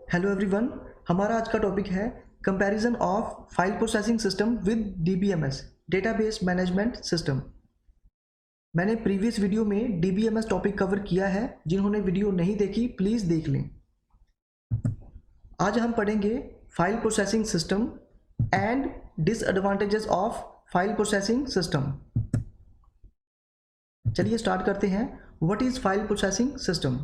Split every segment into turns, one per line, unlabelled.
Hello everyone, हमारा आज का टॉपिक है comparison of file processing system with DBMS database management system. मैंने प्रीवियस वीडियो में डीबीएमएस टॉपिक कवर किया है। जिन्होंने वीडियो नहीं देखी प्लीज़ देख लें। आज हम पढ़ेंगे file processing system and disadvantages of file processing system. चलिए स्टार्ट करते हैं। What is file processing system?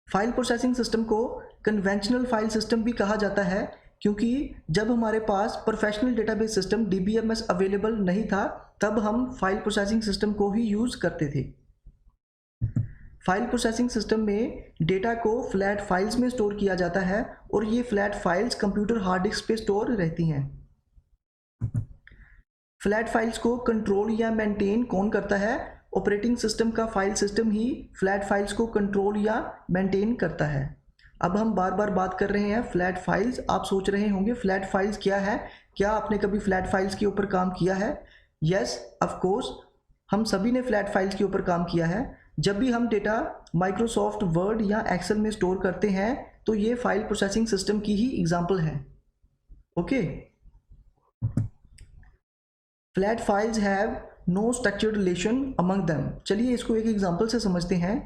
File processing system को कन्वेंशनल फाइल सिस्टम भी कहा जाता है, क्योंकि जब हमारे पास professional database system DBMS available नहीं था तब हम फाइल प्रोसेसिंग सिस्टम को ही यूज़ करते थे। फाइल प्रोसेसिंग सिस्टम में डेटा को फ्लैट फाइल्स में स्टोर किया जाता है और ये flat files computer hard disk पे स्टोर रहती हैं। फ्लैट फाइल्स को कंट्रोल या मेंटेन कौन करता है? ऑपरेटिंग सिस्टम का फाइल सिस्टम ही फ्लैट फाइल्स को कंट्रोल या मेंटेन करता है। अब हम बार बार बात कर रहे हैं फ्लैट फाइल्स। आप सोच रहे होंगे फ्लैट फाइल्स क्या है? क्या आपने कभी फ्लैट फाइल्स के ऊपर काम किया है? यस, ऑफ कोर्स, हम सभी ने फ्लैट फाइल्स के ऊपर काम किया है। जब भी हम डेटा माइक्रोसॉफ्ट वर्ड या एक्सेल में स्टोर करते हैं तो ये फाइल प्रोसेसिंग सिस्टम की ही एग्जाम्पल है। Okay, flat files have no structured relation among them. चलिए इसको एक एग्जांपल से समझते हैं।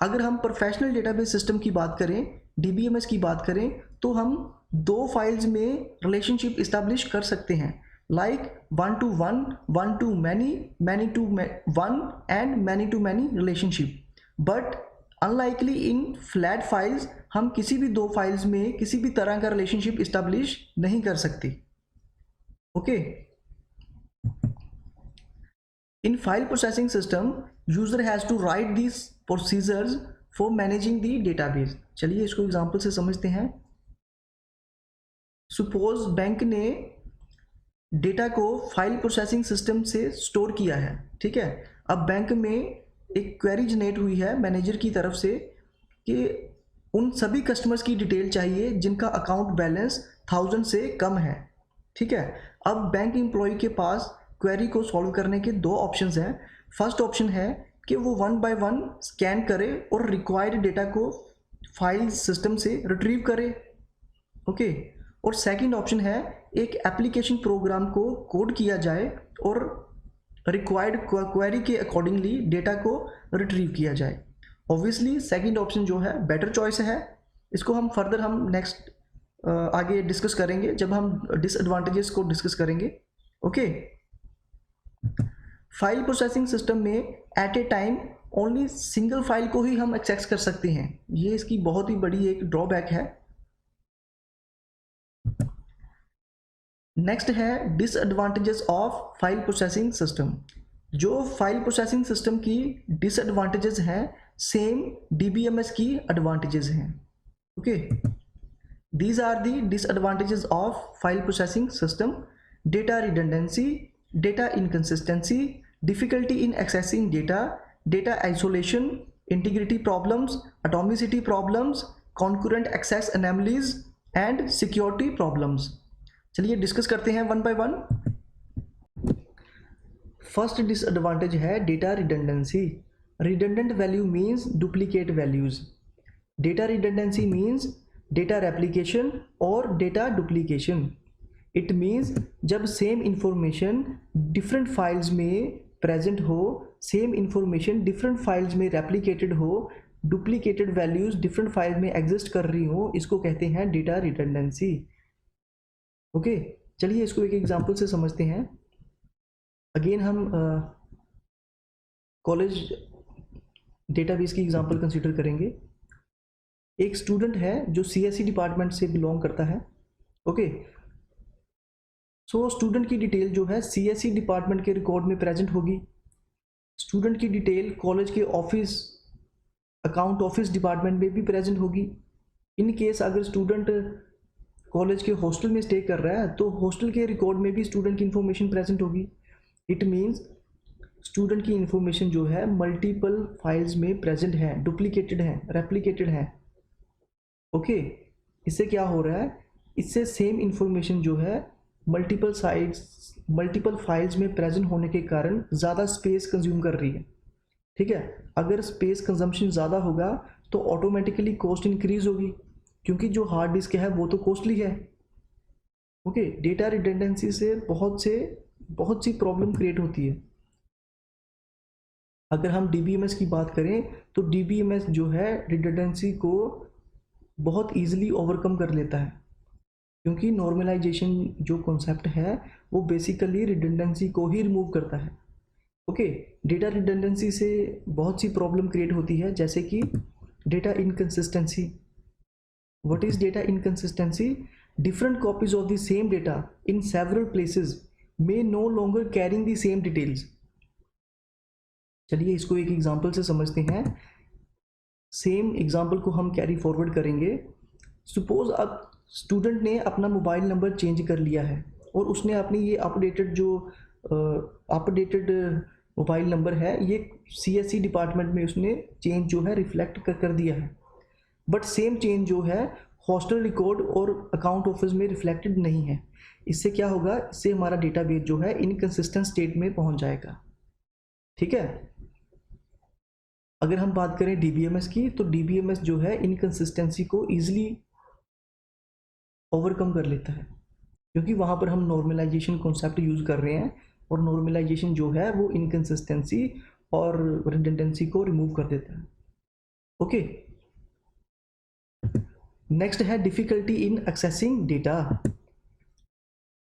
अगर हम प्रोफेशनल डेटाबेस सिस्टम की बात करें, डीबीएमएस की बात करें, तो हम दो फाइल्स में रिलेशनशिप इस्टेब्लिश कर सकते हैं, like one to one, one to many, many to one and many to many relationship. But unlikely in flat files हम किसी भी दो फाइल्स में किसी भी तरह का रिलेशनशिप इस्टेब्लिश नहीं कर सकते। Okay, In file processing system, user has to write these procedures for managing the database. चलिए इसको एग्जांपल से समझते हैं। Suppose बैंक ने डेटा को फाइल प्रोसेसिंग सिस्टम से स्टोर किया है, ठीक है। अब बैंक में एक क्वेरी जनरेट हुई है मैनेजर की तरफ से कि उन सभी कस्टमर्स की डिटेल चाहिए जिनका अकाउंट बैलेंस 1000 से कम है, ठीक है। अब बैंक एम्प्लॉय के पास क्वेरी को सॉल्व करने के दो ऑप्शंस हैं। फर्स्ट ऑप्शन है कि वो वन बाय वन स्कैन करे और रिक्वायर्ड डेटा को फाइल सिस्टम से रिट्रीव करे, ओके। और सेकंड ऑप्शन है एक एप्लीकेशन प्रोग्राम को कोड किया जाए और रिक्वायर्ड क्वेरी के अकॉर्डिंगली डेटा को रिट्रीव किया जाए। ऑब्वियसली सेकंड ऑप्शन जो है बेटर चॉइस है। इसको हम फर्दर हम नेक्स्ट आगे डिस्कस करेंगे जब हम डिसएडवांटेजेस को डिस्कस करेंगे, ओके। फाइल प्रोसेसिंग सिस्टम में at a time only single file को ही हम एक्सेस कर सकते हैं। ये इसकी बहुत ही बड़ी एक ड्रॉबैक है। नेक्स्ट है disadvantages of file processing system. जो फाइल प्रोसेसिंग सिस्टम की डिसएडवांटेजेस हैं सेम डीबीएमएस की एडवांटेजेस हैं, okay. These are the disadvantages of file processing system: data redundancy, data inconsistency, difficulty in accessing data, data isolation, integrity problems, atomicity problems, concurrent access anomalies and security problems। चलिए discuss करते हैं one by one. First disadvantage है data redundancy. Redundant value means duplicate values. Data redundancy means data replication और data duplication. It means जब same information different files में present हो, same information different files में replicated हो, duplicated values different file में exist कर रही हो, इसको कहते हैं डेटा रिडंडेंसी, ओके। चलिए इसको एक एग्जांपल से समझते हैं। अगेन हम कॉलेज डेटाबेस की एग्जांपल कंसीडर करेंगे। एक स्टूडेंट है जो सीएसई डिपार्टमेंट से बिलोंग करता है, ओके। सो स्टूडेंट की डिटेल जो है सीएसई डिपार्टमेंट के रिकॉर्ड में प्रेजेंट होगी। स्टूडेंट की डिटेल कॉलेज के ऑफिस अकाउंट ऑफिस डिपार्टमेंट में भी प्रेजेंट होगी। इन केस अगर स्टूडेंट कॉलेज के हॉस्टल में स्टे कर रहा है तो हॉस्टल के रिकॉर्ड में भी स्टूडेंट की इंफॉर्मेशन प्रेजेंट होगी। इट मीन्स स्टूडेंट की इंफॉर्मेशन जो है मल्टीपल फाइल्स में प्रेजेंट है, डुप्लीकेटेड है, रेप्लिकेटेड है, ओके। इससे क्या हो रहा है? इससे सेम इंफॉर्मेशन जो है मल्टीपल फाइल्स में प्रेजेंट होने के कारण ज़्यादा स्पेस कंज्यूम कर रही है, ठीक है। अगर स्पेस कंजम्पशन ज़्यादा होगा तो ऑटोमेटिकली कॉस्ट इंक्रीज होगी, क्योंकि जो हार्ड डिस्क है वो तो कॉस्टली है। ओके, डेटा रिडंडेंसी से बहुत सी प्रॉब्लम क्रिएट होती है। अगर हम डीबीएमएस की बात करें तो डीबीएमएस जो है रिडंडेंसी को बहुत ईजिली ओवरकम कर लेता है, क्योंकि नॉर्मलाइजेशन जो कॉन्सेप्ट है वो बेसिकली रिडंडेंसी को ही रिमूव करता है। ओके, डेटा रिडंडेंसी से बहुत सी प्रॉब्लम क्रिएट होती है, जैसे कि data inconsistency. What is data inconsistency? Different copies of the same data in several places may no longer carrying the same details. चलिए इसको एक एग्जांपल से समझते हैं। सेम एग्जांपल को हम कैरी फॉरवर्ड करेंगे। सपोज अब स्टूडेंट ने अपना मोबाइल नंबर चेंज कर लिया है और उसने अपनी ये अपडेटेड मोबाइल नंबर है ये सीएससी डिपार्टमेंट में उसने चेंज जो है रिफ्लेक्ट कर दिया है, बट सेम चेंज जो है हॉस्टल रिकॉर्ड और अकाउंट ऑफिस में रिफ्लेक्टेड नहीं है। इससे क्या होगा? इससे हमारा डेटाबेस जो है इनकंसिस्टेंट स्टेट में पहुंच जाएगा। ठीक है, अगर हम बात करें डीबीएमएस की, तो डीबीएमएस जो है इनकंसिस्टेंसी को ईजिली ओवरकम कर लेता है, क्योंकि वहाँ पर हम नॉर्मलाइजेशन कॉन्सेप्ट यूज़ कर रहे हैं, और नॉर्मलाइजेशन जो है वो इनकंसिस्टेंसी और रिडंडेंसी को रिमूव कर देता है। ओके, नेक्स्ट है difficulty in accessing data.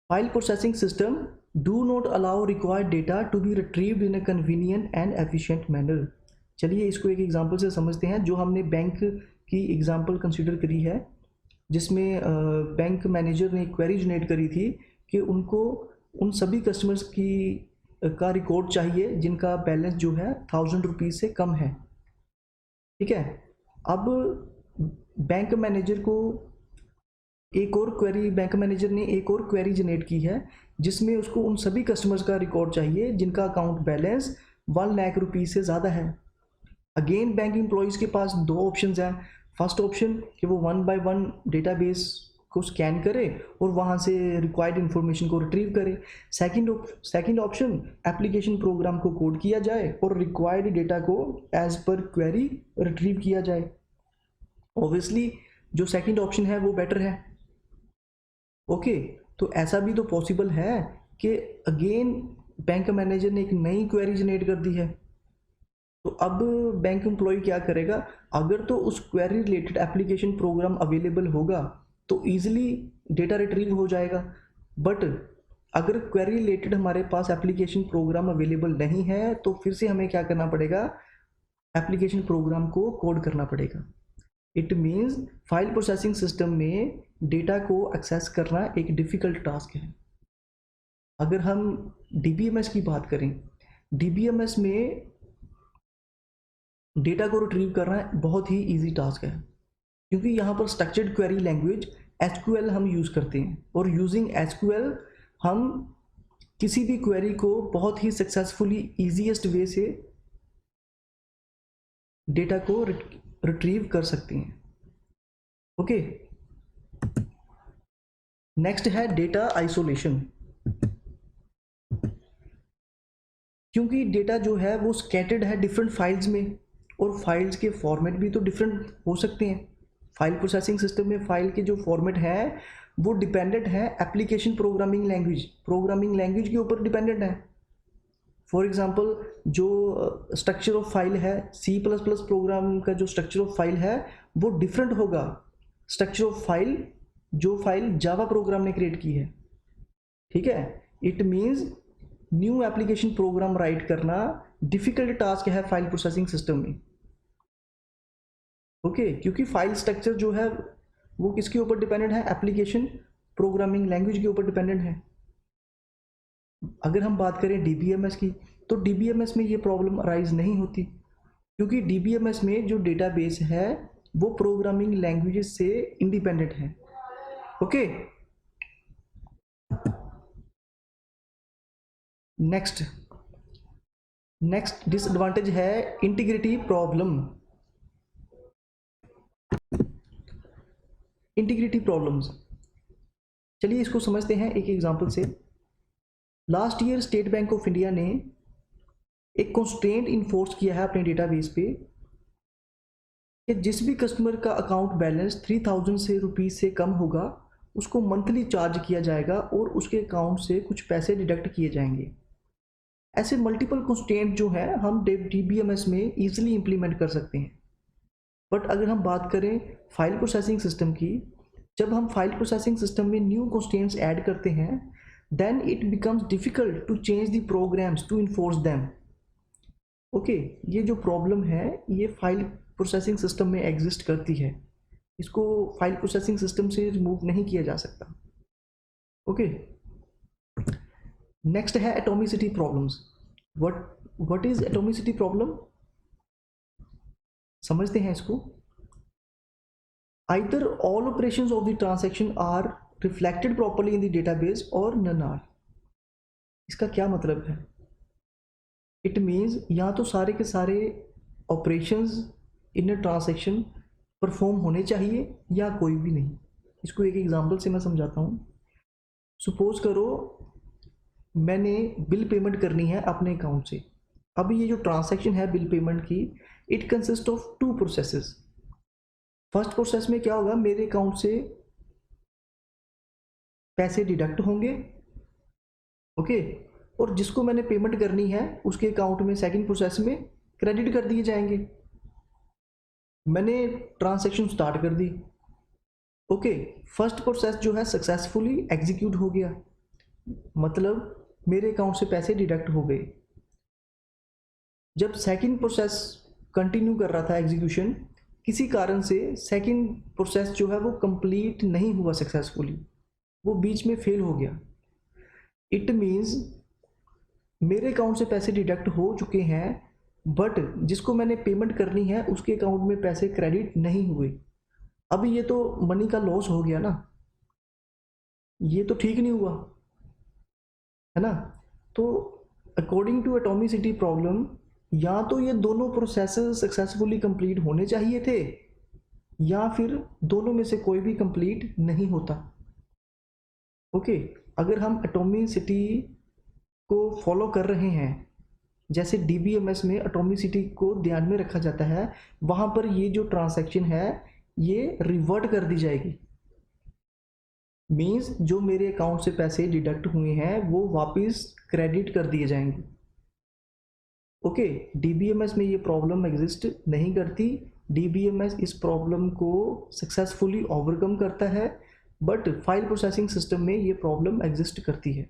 File processing system do not allow required data to be retrieved in a convenient and efficient manner. चलिए इसको एक एग्जांपल से समझते हैं। जो हमने बैंक की एग्जांपल कंसीडर करी है, जिसमें बैंक मैनेजर ने क्वेरी जनरेट करी थी कि उनको उन सभी कस्टमर्स का रिकॉर्ड चाहिए जिनका बैलेंस जो है 1000 रुपीज़ से कम है। ठीक है, अब बैंक मैनेजर ने एक और क्वेरी जनरेट की है, जिसमें उसको उन सभी कस्टमर्स का रिकॉर्ड चाहिए जिनका अकाउंट बैलेंस 1 लाख रुपीज़ से ज़्यादा है। अगेन बैंक एम्प्लॉयज़ के पास दो ऑप्शंस हैं। फर्स्ट ऑप्शन कि वो 1 बाय 1 डेटाबेस को स्कैन करे और वहाँ से रिक्वायर्ड इन्फॉर्मेशन को रिट्रीव करे। सेकंड ऑप्शन, एप्लीकेशन प्रोग्राम को कोड किया जाए और रिक्वायर्ड डेटा को एज पर क्वेरी रिट्रीव किया जाए। ऑब्वियसली जो सेकंड ऑप्शन है वो बेटर है। ओके, तो ऐसा भी तो पॉसिबल है कि अगेन बैंक मैनेजर ने एक नई क्वेरी जनरेट कर दी है, तो अब बैंक एम्प्लॉय क्या करेगा? अगर तो उस query related application program available होगा तो ईजिली डेटा रिट्रीव हो जाएगा, बट अगर क्वेरी रिलेटेड हमारे पास एप्लीकेशन प्रोग्राम अवेलेबल नहीं है तो फिर से हमें क्या करना पड़ेगा? एप्लीकेशन प्रोग्राम को कोड करना पड़ेगा। It means file processing system में डेटा को एक्सेस करना एक डिफ़िकल्ट टास्क है। अगर हम डीबीएमएस की बात करें, डीबीएमएस में डेटा को रिट्रीव करना बहुत ही इजी टास्क है, क्योंकि यहाँ पर स्ट्रक्चर्ड क्वेरी लैंग्वेज एसक्यूएल हम यूज़ करते हैं, और यूजिंग एसक्यूएल हम किसी भी क्वेरी को बहुत ही सक्सेसफुली ईजीएस्ट वे से डेटा को रिट्रीव कर सकते हैं। ओके, नेक्स्ट है डेटा आइसोलेशन। क्योंकि डेटा जो है वो स्कैटर्ड है डिफरेंट फाइल्स में, और फाइल्स के फॉर्मेट भी तो डिफरेंट हो सकते हैं। फाइल प्रोसेसिंग सिस्टम में फाइल के जो फॉर्मेट है वो डिपेंडेंट है एप्लीकेशन प्रोग्रामिंग लैंग्वेज के ऊपर डिपेंडेंट है। फॉर एग्जांपल जो स्ट्रक्चर ऑफ फाइल है, C++ प्रोग्राम का जो स्ट्रक्चर ऑफ फाइल है वो डिफरेंट होगा स्ट्रक्चर ऑफ फाइल जो फाइल जावा प्रोग्राम ने क्रिएट की है। ठीक है, it means new application program right करना डिफिकल्ट टास्क है फाइल प्रोसेसिंग सिस्टम में। ओके, क्योंकि फाइल स्ट्रक्चर जो है वो किसके ऊपर डिपेंडेंट है? एप्लीकेशन प्रोग्रामिंग लैंग्वेज के ऊपर डिपेंडेंट है। अगर हम बात करें डीबीएमएस की, तो डीबीएमएस में ये प्रॉब्लम अराइज नहीं होती, क्योंकि डीबीएमएस में जो डेटाबेस है वो प्रोग्रामिंग लैंग्वेजेस से इंडिपेंडेंट है। ओके, नेक्स्ट डिसएडवांटेज है इंटीग्रिटी प्रॉब्लम। इंटीग्रिटी प्रॉब्लम्स, चलिए इसको समझते हैं एक एग्जांपल से। Last year state bank of India ने एक कंस्ट्रेंट इन्फोर्स किया है अपने डेटाबेस पे कि जिस भी कस्टमर का अकाउंट बैलेंस 3000 से रुपीज़ से कम होगा उसको मंथली चार्ज किया जाएगा और उसके अकाउंट से कुछ पैसे डिडक्ट किए जाएंगे। ऐसे मल्टीपल कंस्ट्रेंट जो है हम डीबीएमएस में ईजिली इंप्लीमेंट कर सकते हैं। बट अगर हम बात करें फाइल प्रोसेसिंग सिस्टम की, जब हम फाइल प्रोसेसिंग सिस्टम में न्यू कंस्ट्रेंट्स ऐड करते हैं then it becomes difficult to change the programs to enforce them. Okay, ये जो प्रॉब्लम है ये फाइल प्रोसेसिंग सिस्टम में एग्जिस्ट करती है, इसको फाइल प्रोसेसिंग सिस्टम से रिमूव नहीं किया जा सकता। ओके, नेक्स्ट है atomicity problems. What is atomicity problem, समझते हैं इसको। Either all operations of the transaction are reflected properly in the database और नन आर। इसका क्या मतलब है? इट मीन्स या तो सारे के सारे operations in a transaction perform होने चाहिए या कोई भी नहीं। इसको एक एग्जांपल से मैं समझाता हूँ। सपोज करो मैंने बिल पेमेंट करनी है अपने अकाउंट से। अभी ये जो ट्रांजैक्शन है बिल पेमेंट की, it consist of two processes. First process में क्या होगा, मेरे अकाउंट से पैसे डिडक्ट होंगे, ओके, और जिसको मैंने पेमेंट करनी है उसके अकाउंट में सेकंड प्रोसेस में क्रेडिट कर दिए जाएंगे। मैंने ट्रांजैक्शन स्टार्ट कर दी, ओके, फर्स्ट प्रोसेस जो है सक्सेसफुली एग्जीक्यूट हो गया, मतलब मेरे अकाउंट से पैसे डिडक्ट हो गए। जब सेकंड प्रोसेस कंटिन्यू कर रहा था एग्जीक्यूशन, किसी कारण से सेकंड प्रोसेस जो है वो कंप्लीट नहीं हुआ सक्सेसफुली, वो बीच में फेल हो गया। इट मीन्स मेरे अकाउंट से पैसे डिडक्ट हो चुके हैं बट जिसको मैंने पेमेंट करनी है उसके अकाउंट में पैसे क्रेडिट नहीं हुए। अभी ये तो मनी का लॉस हो गया ना, ये तो ठीक नहीं हुआ, है ना। तो अकॉर्डिंग टू एटॉमिसिटी प्रॉब्लम, या तो ये दोनों प्रोसेसेस सक्सेसफुली कंप्लीट होने चाहिए थे या फिर दोनों में से कोई भी कंप्लीट नहीं होता। ओके, अगर हम एटॉमिसिटी को फॉलो कर रहे हैं, जैसे डीबीएमएस में एटॉमिसिटी को ध्यान में रखा जाता है, वहां पर ये जो ट्रांजैक्शन है ये रिवर्ट कर दी जाएगी। मीन्स जो मेरे अकाउंट से पैसे डिडक्ट हुए हैं वो वापस क्रेडिट कर दिए जाएंगे। ओके, डीबीएमएस में ये प्रॉब्लम एग्जिस्ट नहीं करती। डीबीएमएस इस प्रॉब्लम को सक्सेसफुली ओवरकम करता है, बट फाइल प्रोसेसिंग सिस्टम में ये प्रॉब्लम एग्जिस्ट करती है।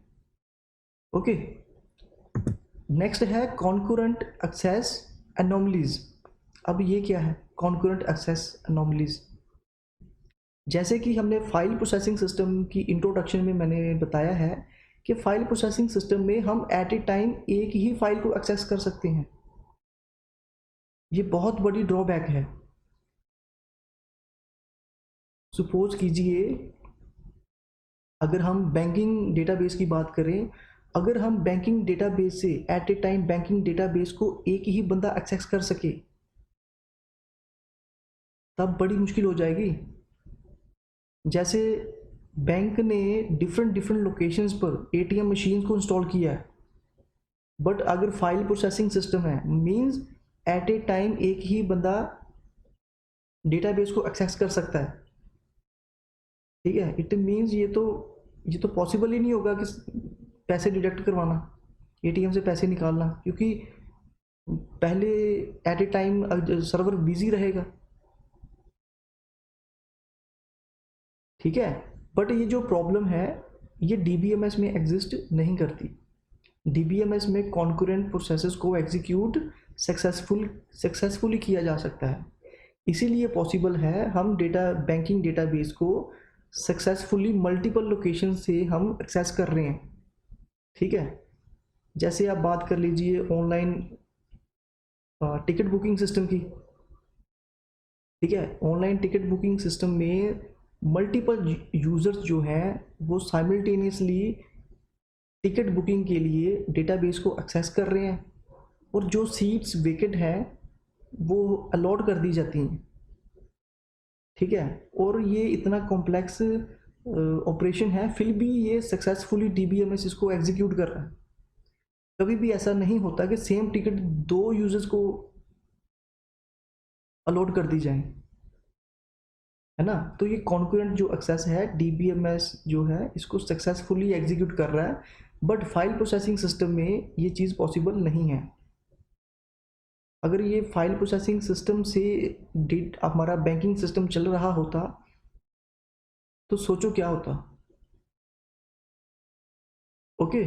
ओके, नेक्स्ट है कॉन्करेंट एक्सेस एनोमलीज। अब ये क्या है कॉन्करेंट एक्सेस एनोमलीज? जैसे कि हमने फाइल प्रोसेसिंग सिस्टम की इंट्रोडक्शन में मैंने बताया है कि फाइल प्रोसेसिंग सिस्टम में हम एट ए टाइम एक ही फाइल को एक्सेस कर सकते हैं। ये बहुत बड़ी ड्रॉबैक है। सपोज कीजिए अगर हम बैंकिंग डेटाबेस की बात करें, अगर हम बैंकिंग डेटाबेस से at a time banking database को एक ही बंदा एक्सेस कर सके तब बड़ी मुश्किल हो जाएगी। जैसे बैंक ने डिफरेंट डिफरेंट लोकेशंस पर एटीएम मशीन को इंस्टॉल किया है, बट अगर फाइल प्रोसेसिंग सिस्टम है मींस एट ए टाइम एक ही बंदा डेटाबेस को एक्सेस कर सकता है, ठीक है। इट मींस ये तो पॉसिबल ही नहीं होगा कि पैसे डिडक्ट करवाना, एटीएम से पैसे निकालना, क्योंकि पहले at a time server busy रहेगा, ठीक है। बट ये जो प्रॉब्लम है ये डीबीएमएस में एग्जिस्ट नहीं करती। डीबीएमएस में कॉन्करेंट प्रोसेसेस को एग्जीक्यूट सक्सेसफुली किया जा सकता है, इसीलिए पॉसिबल है हम बैंकिंग डेटाबेस को सक्सेसफुली मल्टीपल लोकेशन से हम एक्सेस कर रहे हैं, ठीक है। जैसे आप बात कर लीजिए ऑनलाइन टिकट बुकिंग सिस्टम की, ठीक है। ऑनलाइन टिकट बुकिंग सिस्टम में मल्टीपल यूज़र्स जो हैं वो साइमल्टेनियसली टिकट बुकिंग के लिए डेटाबेस को एक्सेस कर रहे हैं और जो सीट्स वेकेंट हैं वो अलॉट कर दी जाती हैं, ठीक है। और ये इतना कॉम्प्लेक्स ऑपरेशन है फिर भी ये सक्सेसफुली डीबीएमएस इसको एग्जीक्यूट कर रहा है। कभी भी ऐसा नहीं होता कि सेम टिकट दो यूजर्स को अलॉट कर दी जाए, है ना। तो ये कॉन्करेंट जो एक्सेस है, डीबीएमएस जो है इसको सक्सेसफुली एग्जीक्यूट कर रहा है, बट फाइल प्रोसेसिंग सिस्टम में ये चीज़ पॉसिबल नहीं है। अगर ये फाइल प्रोसेसिंग सिस्टम से हमारा बैंकिंग सिस्टम चल रहा होता तो सोचो क्या होता। Okay,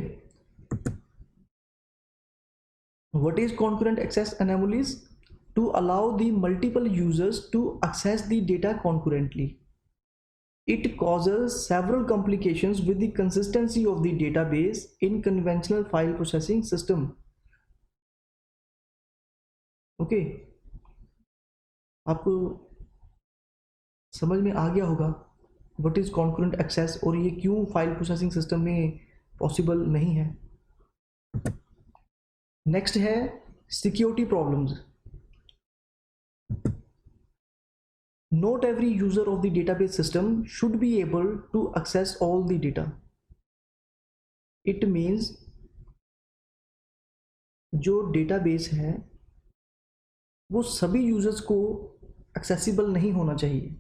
what is concurrent access anomalies? To allow the multiple users to access the data concurrently. It causes several complications with the consistency of the database in conventional file processing system. Okay, आपको समझ में आ गया होगा what is concurrent access और ये क्यों file processing system में possible नहीं है। नेक्स्ट है security problems. Not every user of the database system should be able to access all the data. It means जो डेटाबेस है वो सभी यूजर्स को एक्सेसिबल नहीं होना चाहिए।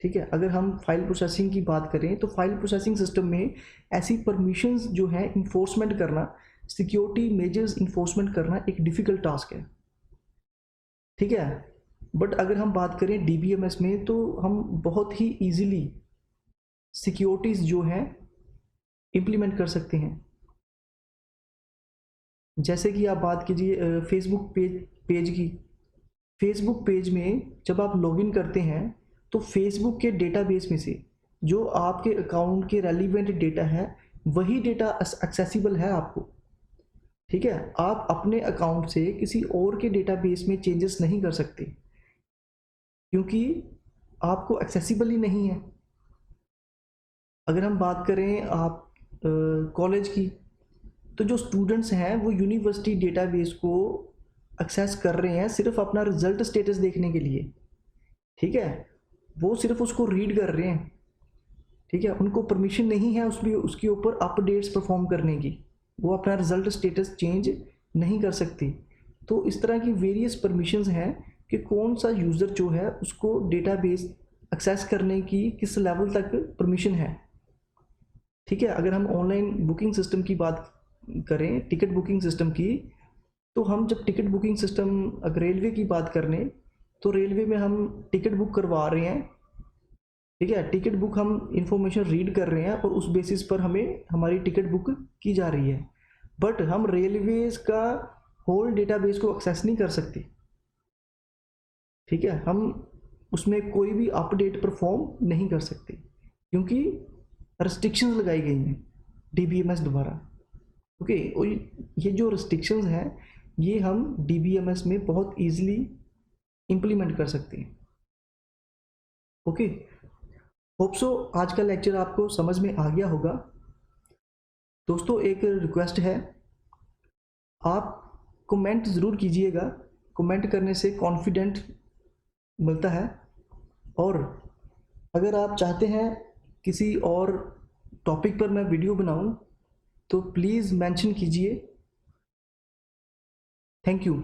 ठीक है, अगर हम फाइल प्रोसेसिंग की बात करें तो फाइल प्रोसेसिंग सिस्टम में ऐसी परमिशंस जो है इन्फोर्समेंट करना, सिक्योरिटी मेजर्स इन्फोर्समेंट करना एक डिफ़िकल्ट टास्क है। ठीक है, बट अगर हम बात करें डीबीएमएस में तो हम बहुत ही ईजिली सिक्योरिटीज़ जो हैं इम्प्लीमेंट कर सकते हैं। जैसे कि आप बात कीजिए फेसबुक पेज की। फेसबुक पेज में जब आप लॉगिन करते हैं तो फेसबुक के डेटाबेस में से जो आपके अकाउंट के रेलिवेंट डेटा है वही डेटा एक्सेसिबल है आपको। ठीक है, आप अपने अकाउंट से किसी और के डेटाबेस में चेंजेस नहीं कर सकते क्योंकि आपको एक्सेसिबल ही नहीं है। अगर हम बात करें आप कॉलेज की, तो जो स्टूडेंट्स हैं वो यूनिवर्सिटी डेटाबेस को एक्सेस कर रहे हैं सिर्फ अपना रिजल्ट स्टेटस देखने के लिए। ठीक है, वो सिर्फ उसको रीड कर रहे हैं। ठीक है, उनको परमिशन नहीं है उसके ऊपर अपडेट्स परफॉर्म करने की, वो अपना रिजल्ट स्टेटस चेंज नहीं कर सकती। तो इस तरह की वेरियस परमिशंस हैं कि कौन सा यूज़र जो है उसको डेटाबेस एक्सेस करने की किस लेवल तक परमिशन है। ठीक है, अगर हम ऑनलाइन बुकिंग सिस्टम की बात करें, टिकट बुकिंग सिस्टम की, तो हम जब टिकट बुकिंग सिस्टम अगर रेलवे की बात कर लें तो रेलवे में हम टिकट बुक करवा रहे हैं। ठीक है, टिकट बुक हम इंफॉर्मेशन रीड कर रहे हैं और उस बेसिस पर हमें हमारी टिकट बुक की जा रही है, बट हम रेलवेज का होल डेटाबेस को एक्सेस नहीं कर सकते। ठीक है, हम उसमें कोई भी अपडेट परफॉर्म नहीं कर सकते क्योंकि रिस्ट्रिक्शंस लगाई गई हैं डीबीएमएस द्वारा। ओके, और ये जो रिस्ट्रिक्शंस हैं ये हम डीबीएमएस में बहुत ईजिली इम्प्लीमेंट कर सकते हैं। ओके, होप सो आज का लेक्चर आपको समझ में आ गया होगा। दोस्तों एक रिक्वेस्ट है, आप कमेंट ज़रूर कीजिएगा, कमेंट करने से कॉन्फिडेंट मिलता है। और अगर आप चाहते हैं किसी और टॉपिक पर मैं वीडियो बनाऊं तो प्लीज़ मेंशन कीजिए। Thank you.